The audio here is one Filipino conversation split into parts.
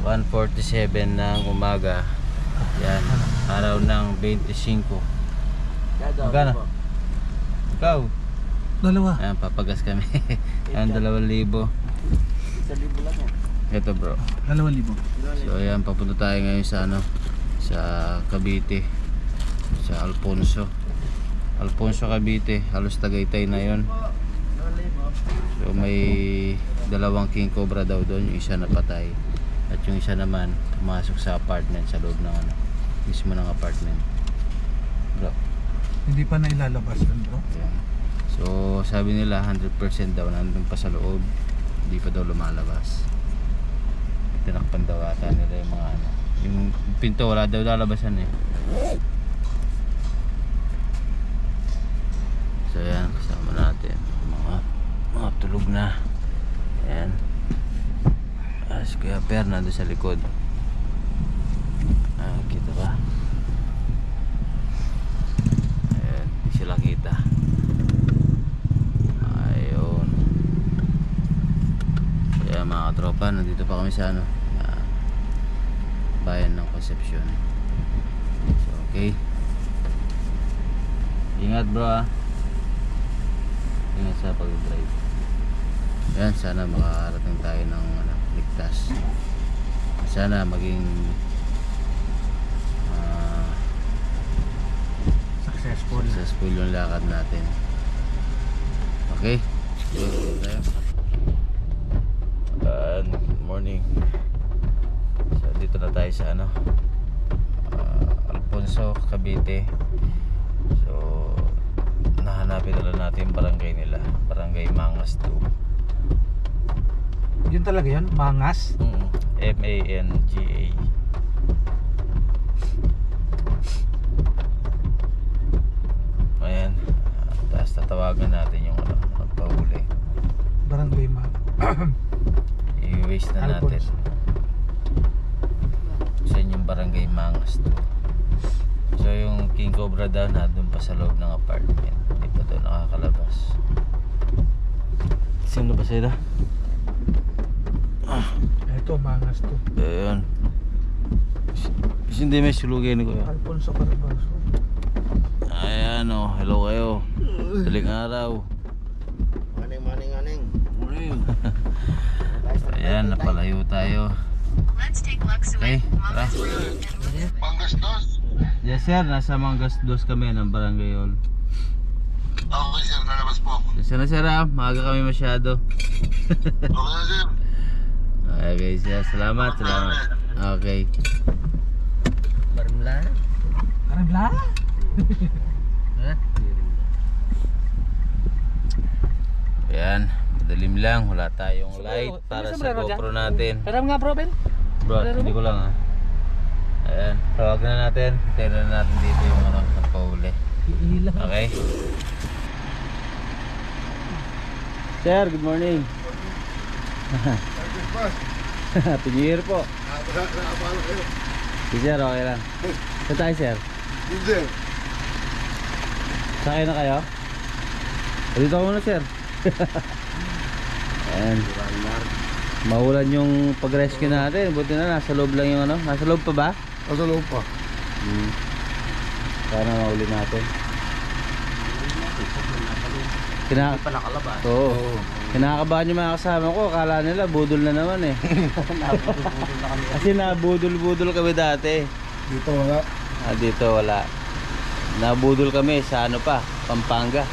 1:47 ng umaga. Yan, araw ng 25. Magkano? Ikaw? Dalawa. Ayan, papagas kami. Ayan, 2,000. 1,000 lang yan. Ito bro. 2,000. So ayan, papunta tayo ngayon sa ano, sa Cavite, sa Alfonso Cavite. Halos Tagaytay na yon. So may dalawang king cobra daw doon, yung isa napatay at yung isa naman pumasok sa apartment, sa loob ng ano, mismo ng apartment bro. Hindi pa na ilalabas yun, bro. Ayan. So sabi nila 100% daw nandun pa sa loob, hindi pa daw lumalabas. Tinakpan daw ata nila yung mga ano, yung pinto wala daw lalabasan eh. So yan, kasama natin mga tulog na. Ayan. Si Kuya Per nandun sa likod. Kita ba? Ayan, di sila kita. Ayun. Kaya mga katropa, nandito pa kami sa ano, bayan ng Concepcion. So okay, ingat bro ah. Ingat sa pag-drive. Yan, sana makarating tayo ng ano, ligtas. Sana maging successful yung lakad natin. Okay, good tayo. Good morning. So dito na tayo sa ano, Alfonso Cavite. So nahanapin na lang natin yung barangay nila, Barangay Mangas 2. Yun talaga yun? Mangas? M-A-N-G-A. Ayan, tapos tatawagan natin yung ano, magpahuli. Barangay I-waste na natin. Saan yung Barangay Mangas 2. So yung king cobra daw na doon pa sa loob ng apartment, hindi pa doon nakakalabas. Sino ba sila? Ito, Mangas to. Ayun. Hindi may sulugin ko yun. Alfonso Carabaso. Ayan o, hello kayo. Daling araw. Maning. Ayan, napalayo tayo. Okay, tara. Mangas dos? Yes sir, nasa Mangas 2 kami ng Barangay Hall. Okay sir, nalabas po ako. Yes na sir ha, maaga kami masyado. Okay na sir. Okay sir, salamat. Okay. Barmla. Karabla? Ayan, madalim lang, wala tayong light para sa GoPro natin. Param nga, bro, Ben. Bro, hindi ko lang ha. Ayan, tawagan na natin. Hintayin na natin dito yung ano, nagpahuli. Iilang. Okay. Sir, good morning. Happy New Year po. Si sir, okay lang. Saan tayo sir? Hindi. Sakay na kayo? Dito ako muna sir. Ayan. Maulan yung pag-rescue natin. Buti na nasa loob lang yung ano. Nasa loob pa ba? Nasa loob pa. Sana mauli natin. Pa nakalabas. Oo. Kinakabahan yung mga kasama ko. Akala nila budol na naman eh. Nabudol na kami. Kasi nabudol-budol kami dati. Dito wala. Dito wala. Nabudol kami sa ano pa, Pampanga.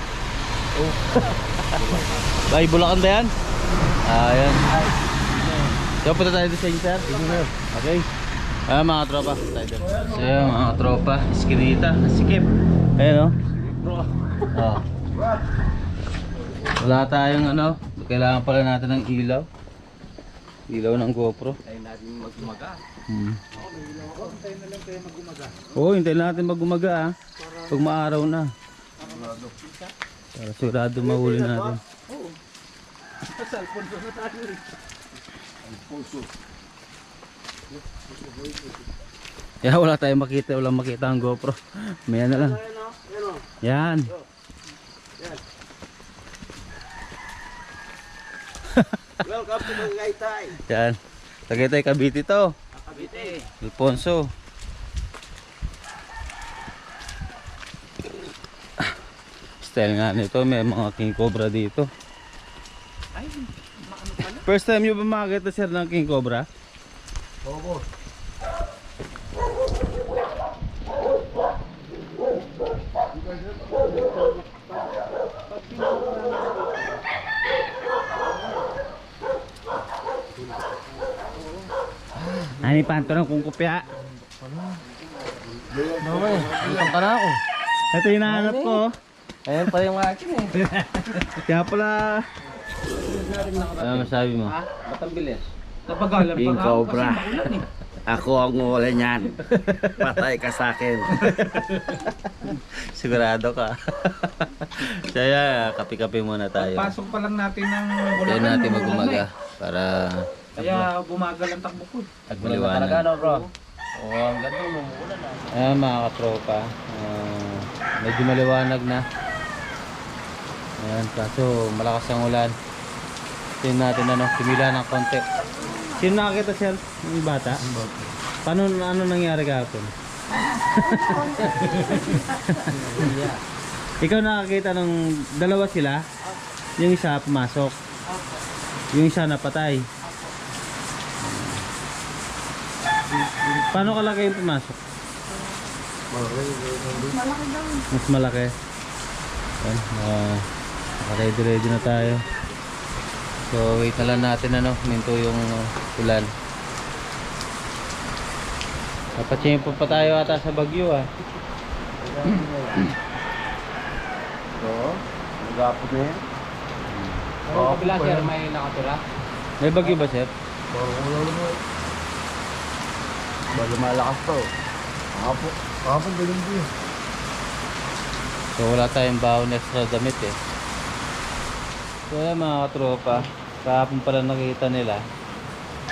Oh. Bay, Bulacan ba yan? Ayan. So punta tayo doon sa inyo sir. Okay. Mga tropa, tayo doon. So yan mga tropa, iskinita, sikip. Ayan o. Oh. Wala tayong ano, kailangan pala natin ng ilaw. Ilaw ng GoPro. Tayo natin maggumaga. Oo, hintayin natin mag-umaga ah. Pag maaraw na. Para sigurado mahuli natin. Sa Alfonso na tayo. Yan, wala tayong makita, walang makita ang GoPro. Maya na lang. Yan. Welcome to Tagaytay. Yan. Tagaytay Cavite to. Cavite. Alfonso. Style nga nito, may mga king cobra dito. Ay, maano pala. First time nyo ba makakita sir ng king cobra? Oo. Ani panto ng kung kupya. Utang ka na ako. Ito yung hinahanap ko. Ayan pa yung akin eh. Kaya pala. Ano masabi mo? Ha? Ba't ang bilis? Napagalan King pa nga. Cobra. Kasi maulan eh. Ako ang wala niyan. Patay ka sa akin. Sigurado ka. Kaya kape-kape muna tayo. Pasok pa lang natin ng Kaya Bulacan. natin maulan mag-umaga eh. para Kaya bumagal ang takbo ko. at maliwanag. bro? Oo, ang ganda mo. Umuulan na. Ayan mga katropa, medyo maliwanag na. Ayan, kaso malakas ang ulan. Tingnan natin ano, simila ng konti. Sino nakakita siya? Yung bata? Paano, ano nangyari kahapon? Ikaw nakakita ng dalawa sila? Yung isa pumasok. Yung isa napatay. Paano kalaki yung pumasok? Mas malaki. Ayan, naka-ready na tayo. So wait na lang natin ano, minto yung ulan. Napatsyempo pa tayo ata sa Bagyo ah. Oo. Magapot na yan. Oo, kapila sir, may nakatira. May bagyo ba sir? Parang wala naman. Ba lumalakas to. Kahapon ganun din. So wala tayong baon extra damit eh. So ayan mga katropa, kahapon pala nakita nila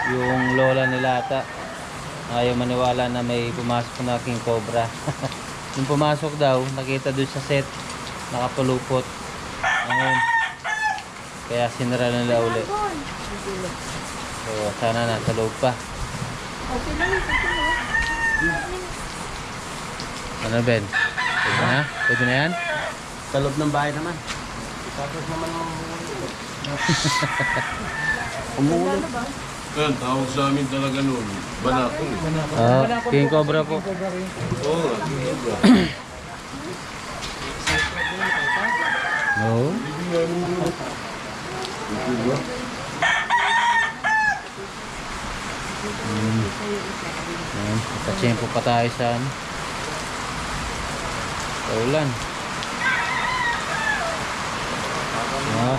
yung lola nila ata. Ayaw maniwala na may pumasok na king cobra. Yung pumasok daw, nakita doon sa set, nakapulupot. Ngayon, kaya sinara nila uli. So sana nasa loob pa. Ano Ben? Pwede na? Pwede na yan? Sa loob ng bahay naman. Tapos naman ang umuulan. Yan, tawag sa amin talaga noon. Banakon eh. Ah, king cobra po. Oo nga, sobra. No. Hindi nga namin doon. Ito ba? Ayan, patsyempo pa tayo sa ano. Sa ulan. Ah.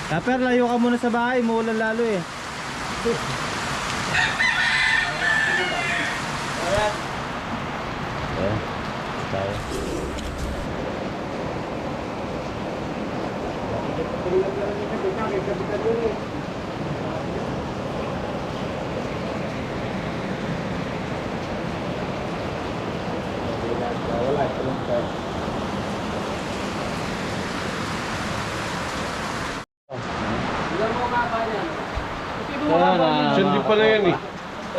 Kaper, layo ka muna sa bahay, muulan lalo eh. Ayan, tayo. Siya hindi pala yan eh.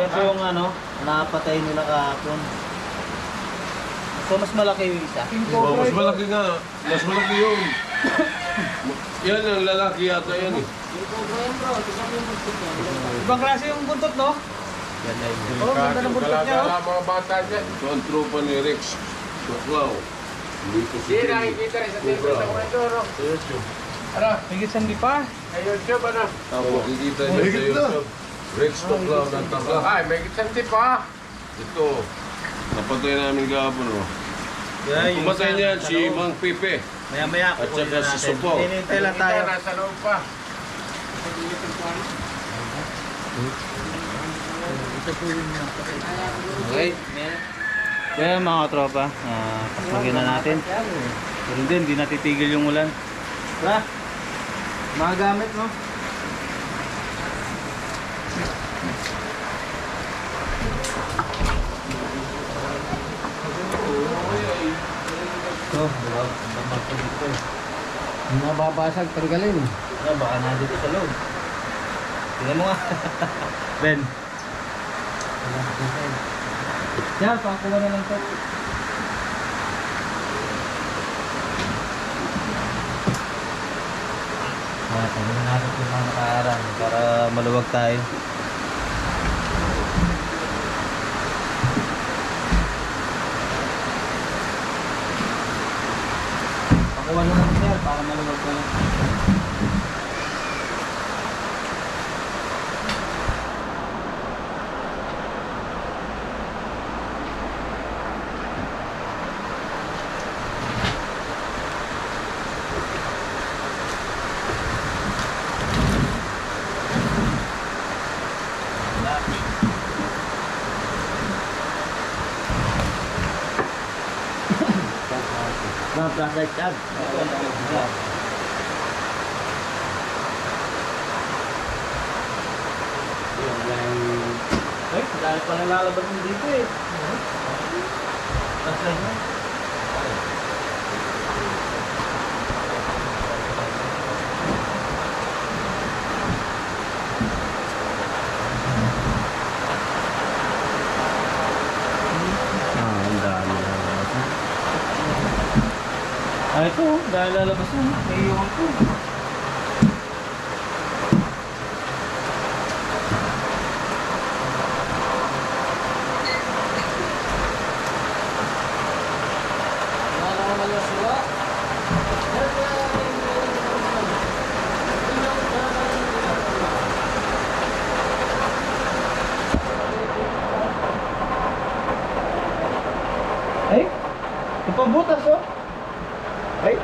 Ito yung ano, napatay nila kahapon. So mas malaki yung isa. Oh, mas malaki nga. Mas malaki yun. Yan ang lalaki yata yan eh. Ibang klase yung buntot no? Yan na yun. Oo, ganda ng buntot niya oh. Mga bata dyan. Ito ang tropa ni Rex. Tuklaw. Dito si Hindi, nakikita rin sa table sa koridor. Sa YouTube. Ano? Higit sandi pa. Sa YouTube, ano? Ako, kikita niya sa YouTube. Rex Tuklaw ng Tuklaw. Ay, may gitanti pa. Ito. Napatay namin kahapon oh. Ang pumatay niyan si Mang Pipe. Maya-maya At saka si Supo. Hinihintay lang tayo. Nasa loob pa. Okay. Kaya mga katropa, pasmagin na natin. Pero din, hindi natitigil yung ulan. Tara, mga gamit mo. So, Nababasag, tanggalin. baka na dito sa loob. Tingnan mo nga. Ben. Yan, pakakuha na lang to. Tingnan natin yung mga nakaarang para maluwag tayo. Pakuha na lang sir, para maluwag ko lang. Mga plastic tag. Ay, dahil pa nalalabas mo dito eh. Tasay na. Ang dami. Ah, ito, dahil lalabas mo. May iwan ko. Ay, ipambutas oh. Ay,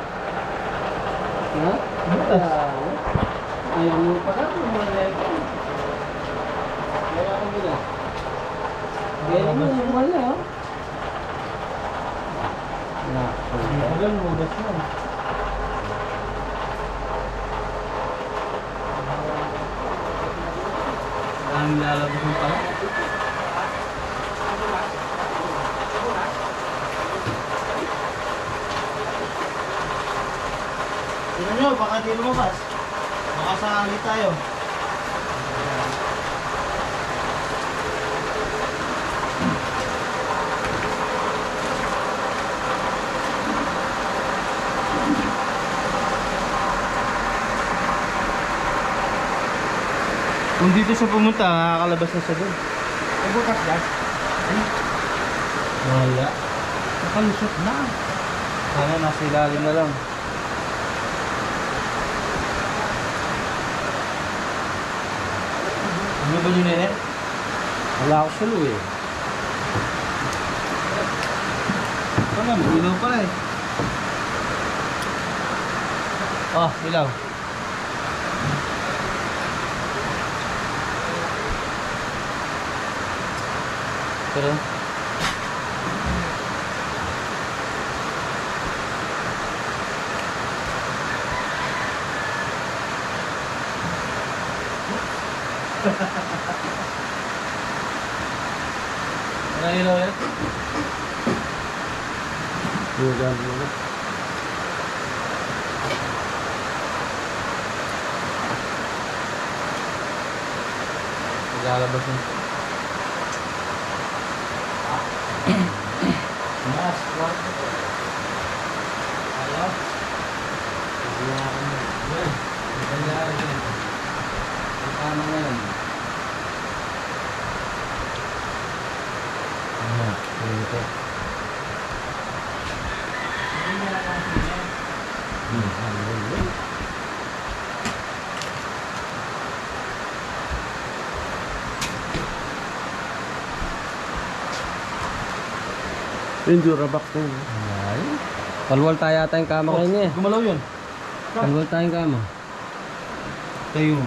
Ha? butas. Ayaw mo pa lang. Mga lego. Kaya ako muna. Kaya mo, wala. Alam mo, butas mo. Ang lalabas mo pala. Tignan nyo, baka di lumabas. Baka sakali tayo. Kung dito siya pumunta, nakakalabas na siya doon. Ay, bukas yan. Wala. Nakalusot na. Sana nasa ilalim na lang. Ano ba yun eh? Wala ako salo eh. Ano, ilaw pala eh. Ah, ilaw. Pero Ano ilaw yan? Bugan mo na. lalabas na. Mas, kwarto. Ayaw. Yan. Nangyari yan. Tama na yan. Ito. Yung Durabox na yun. Ay. Palwal tayo yata yung kama kayo niya. Gumalaw yun. Palwal tayo yung kama. Tayo.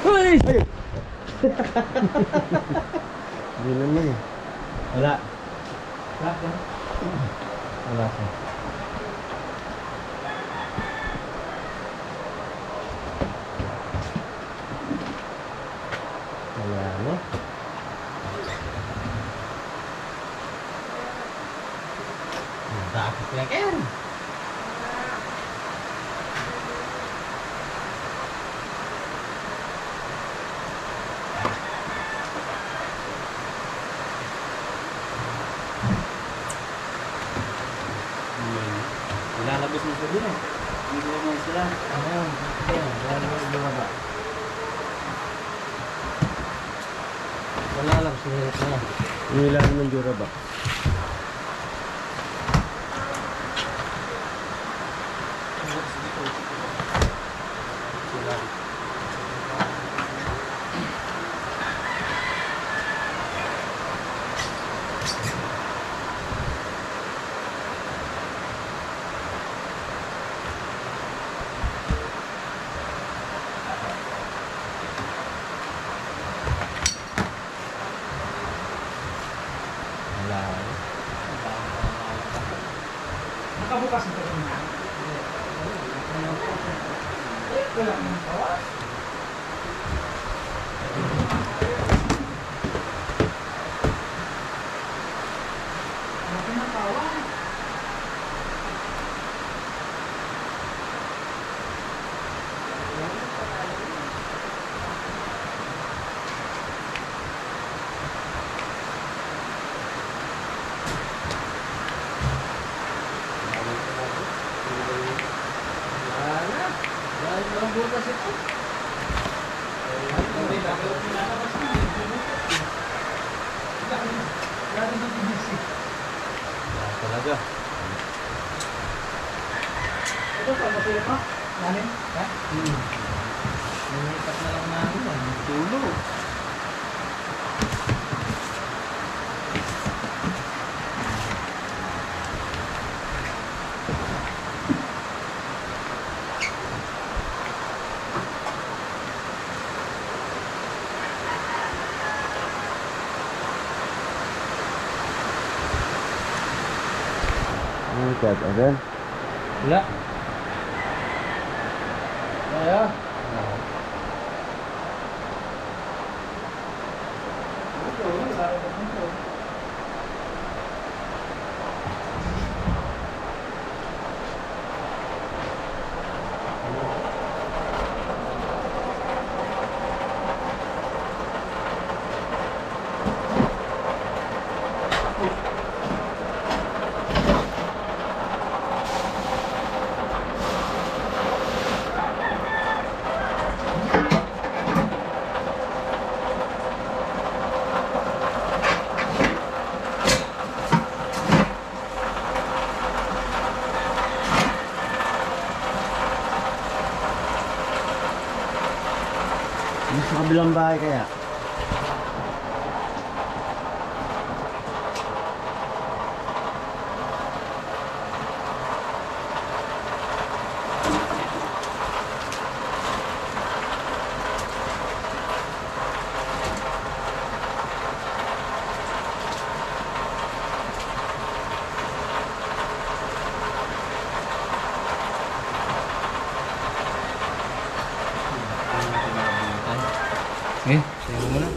Uy! Hindi naman eh. Wala. Lahat yan. Wala siya. Wala na. Dapat lang yan. Ilalabas mo sa dito. Hindi mo sila. Ayun, ayun, bumaba. Wala lang, sinirit na yan. Inilan ng Jura ba? Wala. Nakabukas ito rin na. Wala nang bawas. Ano pinatawa? Wala. Dahil walang butas ito. Hindi bago pinalabas mo. Lalo ng PVC. Talaga. Ito pa, matuloy pa? Namin? Ha? Nilipat na lang namin yan. Tulo. Kat, again? Wala. Kaya? Sa kabilang bahay kaya? Eh, sayo mo na.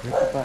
Ito pa.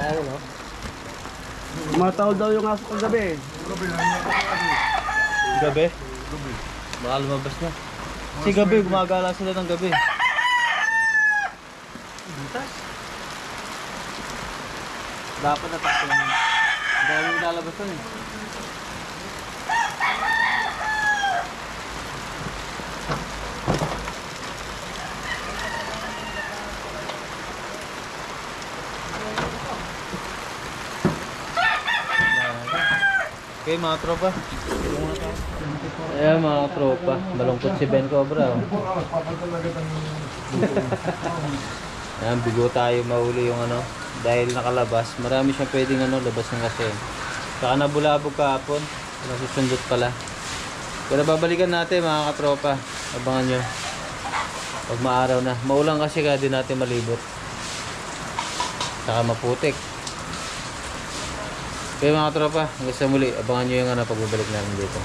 Ayun, no? Mataw daw yung aso kagabi. Gabi? Baka lumabas na. Kasi gabi, gumagala sila ng gabi. Dapat natakbo naman. Dahil yung lalabas na eh. Okay mga tropa. Ayan mga tropa. Malungkot si Ben Cobra. Oh. Ayan, bigo tayo mahuli yung ano. Dahil nakalabas. Marami siyang pwedeng ano, labas ng kasi. Saka nabulabog kahapon. Nasusundot pala. Pero babalikan natin mga katropa. Abangan nyo. Pag maaraw na. Maulang kasi kaya din natin malibot. Saka maputik. Okay mga tropa, hanggang sa muli, abangan nyo yung pagbabalik namin dito.